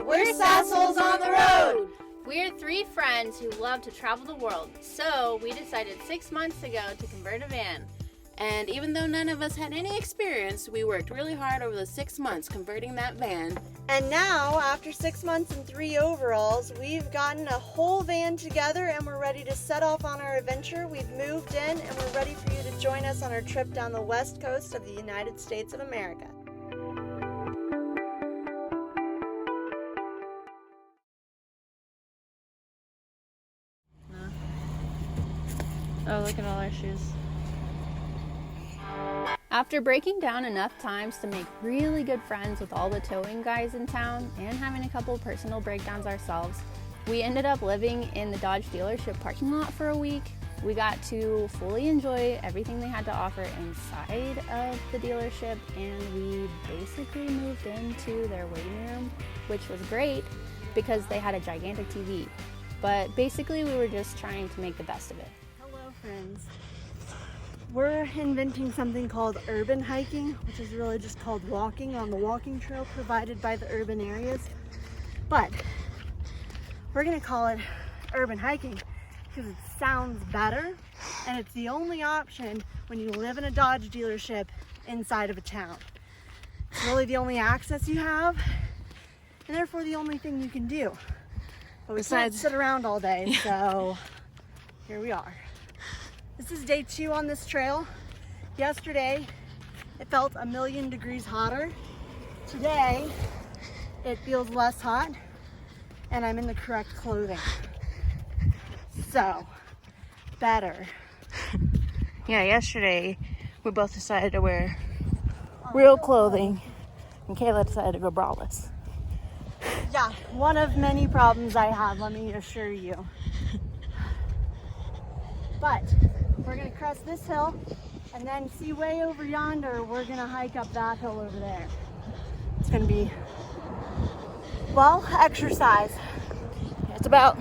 We're Sassholes on the road! We're three friends who love to travel the world, so we decided 6 months ago to convert a van. And even though none of us had any experience, we worked really hard over the 6 months converting that van. And now, after 6 months and 3 overalls, we've gotten a whole van together and we're ready to set off on our adventure. We've moved in and we're ready for you to join us on our trip down the west coast of the United States of America. Oh, look at all our shoes. After breaking down enough times to make really good friends with all the towing guys in town and having a couple personal breakdowns ourselves, we ended up living in the Dodge dealership parking lot for a week. We got to fully enjoy everything they had to offer inside of the dealership, and we basically moved into their waiting room, which was great because they had a gigantic TV. But basically we were just trying to make the best of it. Hello friends. We're inventing something called urban hiking, which is really just called walking on the walking trail provided by the urban areas. But we're gonna call it urban hiking because it sounds better, and it's the only option when you live in a Dodge dealership inside of a town. It's really the only access you have, and therefore the only thing you can do. But we can't sit around all day, so here we are. This is day 2 on this trail. Yesterday, it felt 1,000,000 degrees hotter. Today, it feels less hot, and I'm in the correct clothing. So, better. Yeah, yesterday we both decided to wear real clothing, and Kayla decided to go braless. Yeah, one of many problems I have, let me assure you. But we're gonna crest this hill and then see way over yonder, we're gonna hike up that hill over there. It's gonna be, well, exercise. It's about,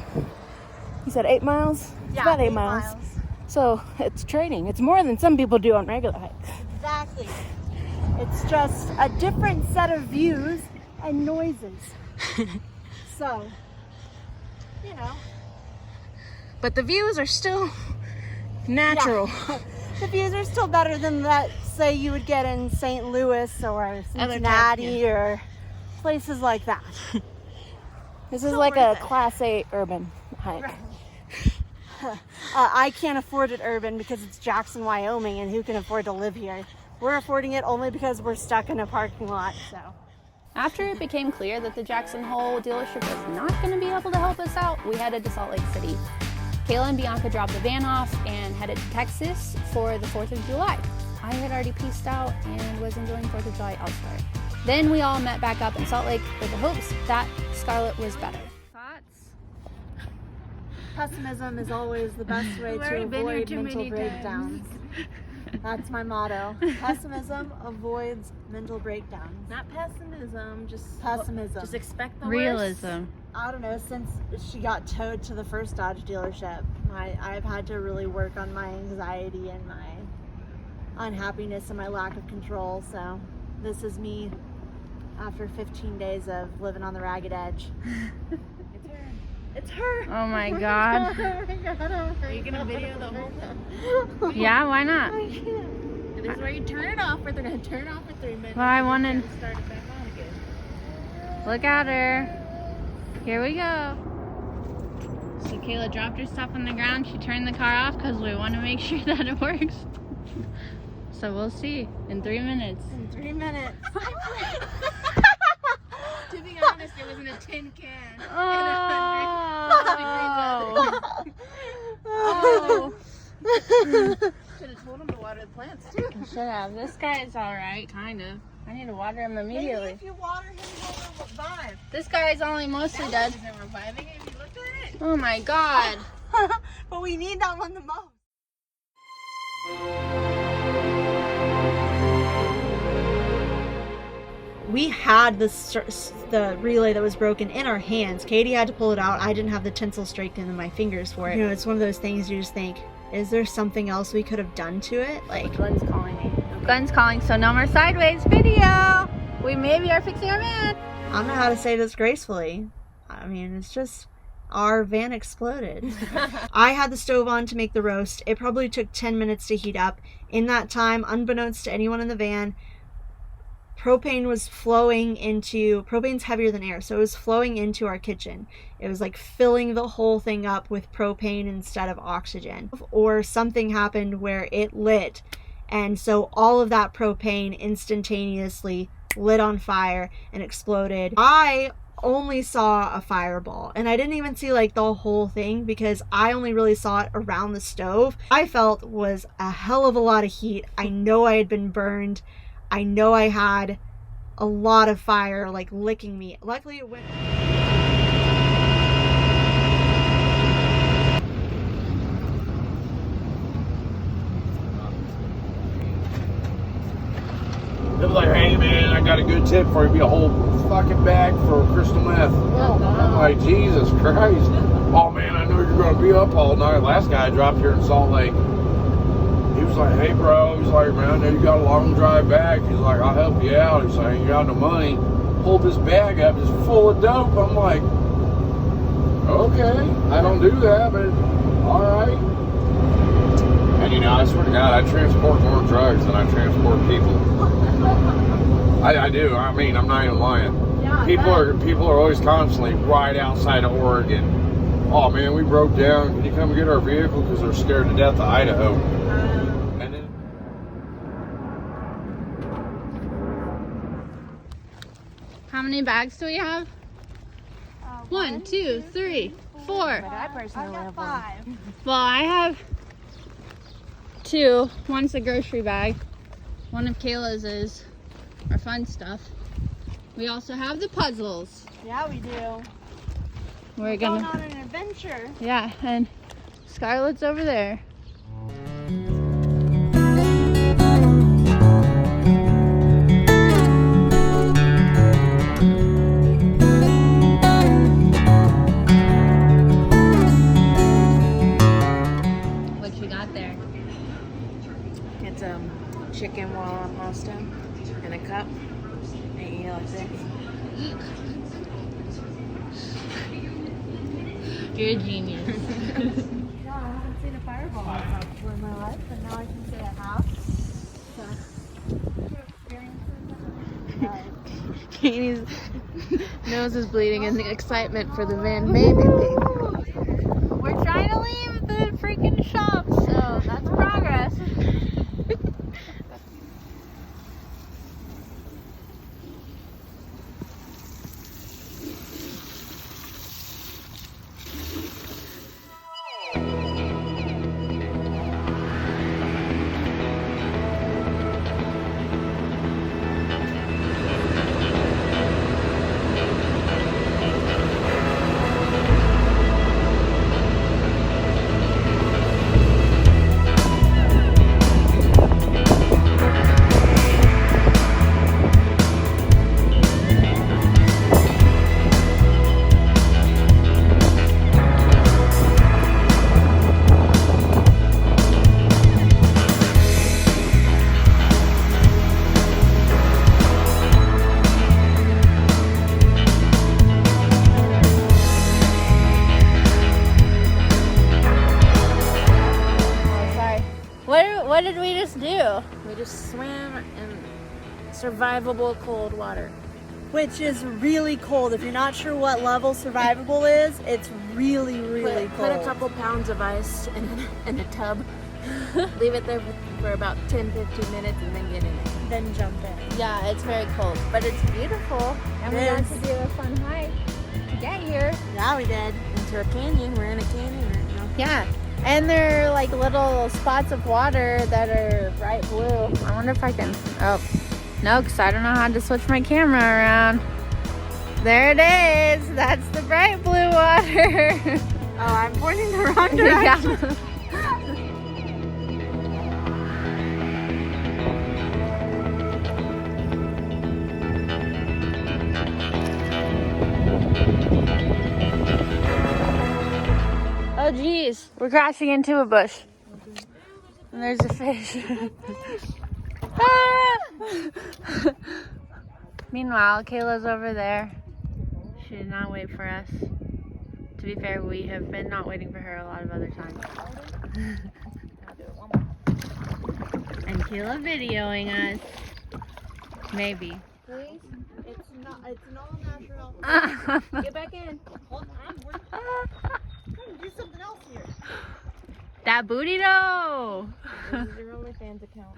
you said 8 miles? It's about 8 miles. So it's training. It's more than some people do on regular hikes. Exactly. It's just a different set of views and noises. So, you know. But the views are still natural. Yeah. The views are still better than that, say, you would get in St. Louis or Cincinnati or places like that. This is like a Class 8 urban hike. Right. I can't afford it urban because it's Jackson, Wyoming, and who can afford to live here? We're affording it only because we're stuck in a parking lot, so. After it became clear that the Jackson Hole dealership was not going to be able to help us out, we headed to Salt Lake City. Kayla and Bianca dropped the van off and headed to Texas for the 4th of July. I had already peaced out and was enjoying 4th of July elsewhere. Then we all met back up in Salt Lake with the hopes that Scarlett was better. Thoughts? Pessimism is always the best way to avoid mental breakdowns. That's my motto. Pessimism avoids mental breakdowns. Not pessimism, just pessimism. Just expect the realism. worst. I don't know, since she got towed to the first Dodge dealership, I've had to really work on my anxiety and my unhappiness and my lack of control. So this is me after 15 days of living on the ragged edge. It's her. Oh my god. Are you gonna video the whole thing? Yeah, why not? This is where you turn it off, but they're gonna turn it off for 3 minutes. Well, I wanted. Start it back on again. Look at her. Here we go. So Kayla dropped her stuff on the ground. She turned the car off because we want to make sure that it works. So we'll see in 3 minutes. In 3 minutes. To be honest, it was in a tin can. Oh. Should have told him to water the plants too. Should have. This guy is alright, kind of. I need to water him immediately. Maybe if you water him, he'll revive. This guy is only mostly dead. Isn't reviving it if you looked at it? Oh my god. But we need that one the most. We had the relay that was broken in our hands. Katie had to pull it out. I didn't have the tinsel straightened in my fingers for it. You know, it's one of those things you just think, is there something else we could have done to it? Like, Glenn's calling me. Glenn's calling, so no more sideways video. we maybe are fixing our van. I don't know how to say this gracefully. I mean, it's just our van exploded. I had the stove on to make the roast. It probably took 10 minutes to heat up. In that time, unbeknownst to anyone in the van, propane was flowing into, propane's heavier than air, so it was flowing into our kitchen. It was like filling the whole thing up with propane instead of oxygen. Or something happened where it lit, and so all of that propane instantaneously lit on fire and exploded. I only saw a fireball, and I didn't even see like the whole thing because I only really saw it around the stove. I felt was a hell of a lot of heat. I know I had been burned. I know I had a lot of fire like licking me. Luckily it went. It was like, hey man, I got a good tip for you. Be a whole fucking bag for crystal meth. I'm like, Jesus Christ. Oh man, I know you're gonna be up all night. Last guy I dropped here in Salt Lake. He was like, hey bro, he's like, man, I know you got a long drive back. He's like, I'll help you out. He's like, you got no money. Hold this bag up, it's full of dope. I'm like, okay, I don't do that, but all right. And you know, I swear to God, I transport more drugs than I transport people. I do. I mean, I'm not even lying. Yeah, people are always constantly right outside of Oregon. Oh man, we broke down. Can you come get our vehicle? Because they're scared to death of Idaho. And then How many bags do we have? 1, 2, 3, 4. I got 5. Well, I have 2. One's a grocery bag. One of Kayla's is our fun stuff. We also have the puzzles. Yeah, we do. We're Going gonna. on an adventure. Yeah, and Scarlett's over there. What you got there? It's chicken walla pasta in a cup. And you like this. You're a genius. Yeah, I haven't seen a fireball before in my life, but now I can say I have. Katie's nose is bleeding in the excitement for the van baby. We're trying to leave the freaking shop, so that's progress. What did we just do? We just swam in survivable cold water. Which is really cold. If you're not sure what level survivable is, it's really, really Put cold. a couple pounds of ice in a tub. Leave it there for about 10-15 minutes and then get in it. Then jump in. Yeah, it's very cold, but it's beautiful. And we got to do a fun hike to get here. Yeah, we did. Into a canyon. We're in a canyon right now. Yeah, and they're like little spots of water that are bright blue. I wonder if I can, oh, no, because I don't know how to switch my camera around. There it is. That's the bright blue water. Oh, I'm pointing the wrong direction. Yeah. Oh geez, we're crashing into a bush. And there's a fish. Ah! Meanwhile, Kayla's over there. She did not wait for us. To be fair, we have been not waiting for her a lot of other times. And Kayla videoing us. Maybe. Please? It's not. It's an all natural. Get back in. Hold on. We're trying to do something else here. That booty though. This is your OnlyFans account.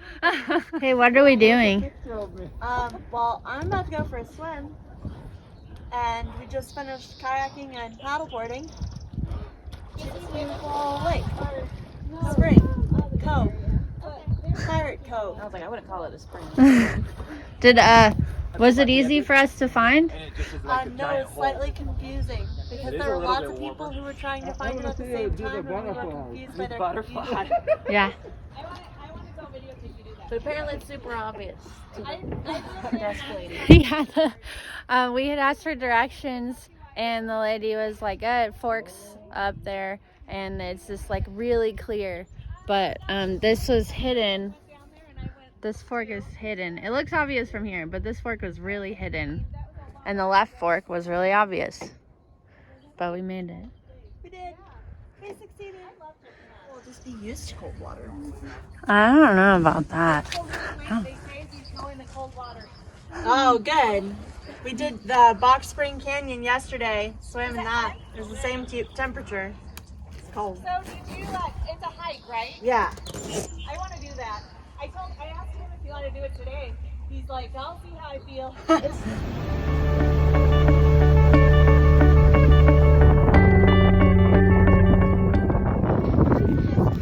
Hey, what are we doing? Well, I'm about to go for a swim, and we just finished kayaking and paddleboarding. It's a beautiful lake, spring, cove, pirate cove. I was like, I wouldn't call it a spring. Was it easy for us to find? No, it's slightly confusing because there were lots of people who were trying to find it at the same time, and we were confused by their confusion. Yeah. But apparently it's super obvious to the desk lady. Yeah. We had asked for directions, and the lady was like, it forks up there, and it's just like really clear. But this was hidden. This fork is hidden. It looks obvious from here, but this fork was really hidden. And the left fork was really obvious. But we made it. We did. We succeeded. We'll just be used to cold water. I don't know about that. Oh, good. We did the Box Spring Canyon yesterday. Swam in that. It was the same temperature. It's cold. So did you it's a hike, right? Yeah. I want to do that. I asked him if he wanted to do it today. He's like, I'll see how I feel.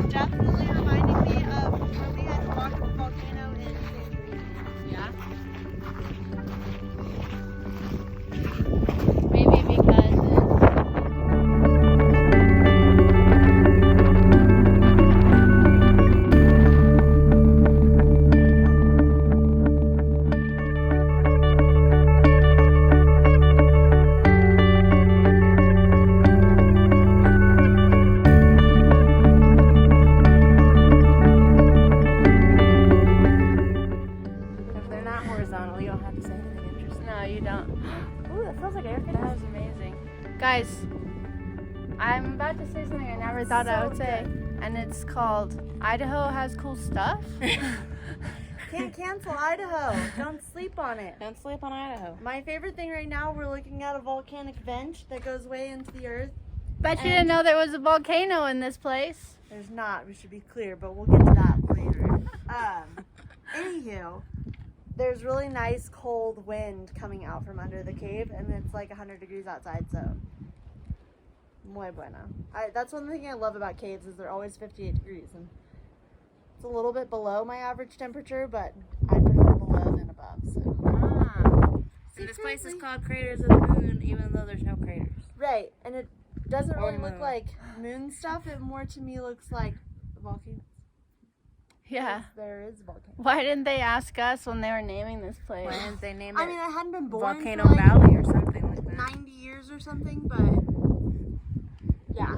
Definitely reminding me of when we had to walk up the volcano in St. Teresa. Yeah. Maybe because If they're not horizontal, you don't have to say anything interesting. no, you don't. Ooh, that smells like air That conditioner. was amazing. Guys, I'm about to say something I never thought I would say. And it's called Idaho Has Cool Stuff. Can't cancel Idaho. Don't sleep on it. Don't sleep on Idaho. My favorite thing right now, we're looking at a volcanic vent that goes way into the earth. Bet you didn't know there was a volcano in this place. There's not, we should be clear, but we'll get to that later. Anywho, there's really nice cold wind coming out from under the cave, and it's like 100 degrees outside, so muy buena. That's one thing I love about caves is they're always 58 degrees, and it's a little bit below my average temperature, but I prefer below than above. So. And this place is called Craters of the Moon, even though there's no craters. Right, and it doesn't Or really look moon. like moon stuff. It more to me looks like a volcano. Yeah. There is a volcano. Why didn't they ask us when they were naming this place? Why didn't they name I it mean, I hadn't been born Volcano for like Valley or something like that? 90 years or something, but yeah.